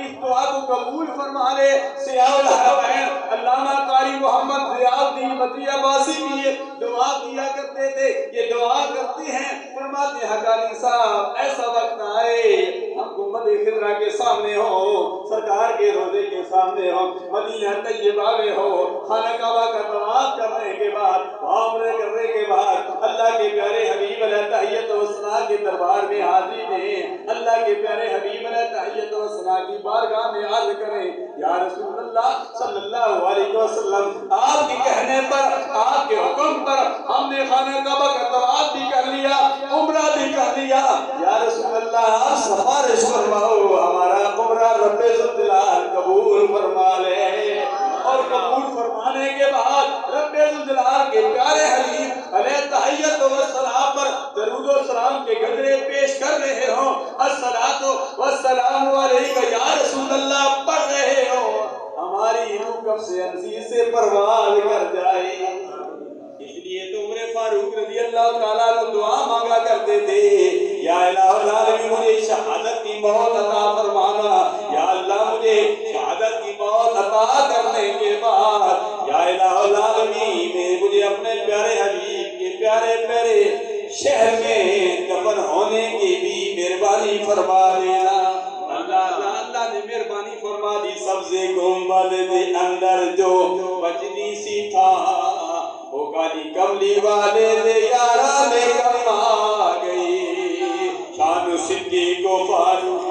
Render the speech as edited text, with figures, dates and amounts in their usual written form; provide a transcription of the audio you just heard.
ہماری اس دعا کو قبول فرما لے۔ سیاہ الحرمین علامہ قاری محمد ضیاء الدین مدنی عباسی بھی یہ دعا کیا کرتے تھے، یہ دعا کرتے ہیں، فرماتے ہیں حقانی صاحب ایسا وقت آئے ہم گنبد خضرا کے سامنے ہو، سرکار کے روضے کے سامنے ہو، مدینہ طیبہ میں ہو، خانہ کعبہ کا طواف کرنے کے بعد، عمرہ کرنے کے بعد اللہ کے پیارے حبیب علیہ تحیت و ثنا کے دربار میں حاضری دیں، اللہ کے پیارے حبیب علیہ تحیت و ثنا کی بارگاہ میں عرض کریں یا رسول اللہ صلی اللہ علیہ وسلم، آپ کے کہنے پر، آپ کے حکم پر ہم نے خانہ کعبہ کا طواف بھی کر لیا، عمرہ بھی کر لیا، یا رسول اللہ آپ سفارش فرماؤ ہمارا عمرہ رب ذوالجلال قبول فرما لے۔ اور قبول فرمانے کے بعد رب ذوالجلال کے پیارے حبیب علیہ تحیت و ثنا پر درود و سلام کے گجرے پیش کر رہے ہوں، الصلاۃ والسلام علیک یا رسول اللہ پڑھ رہے ہو، ہماری روح کب سے انزی سے پرواز کر جائے۔ اس لیے تو عمر فاروق رضی اللہ تعالیٰ کو دعا مانگا کرتے تھے، یا الہ العالمین مجھے شہادت کی موت عطا فرمانا، یا اللہ مجھے شہادت کی موت عطا کرنے کے بعد یا الہ العالمین مجھے اپنے پیارے حبیب کے پیارے پیارے شہر میں دفن ہونے کی بھی مہربانی فرما دینا۔ اللہ نے مہربانی فرما دی۔ سبز گنبد دے اندر جو بجلی سی تھا، وہ کالی کملی والے دے یارا میں کم آ گئی، شان صدیق و فاروق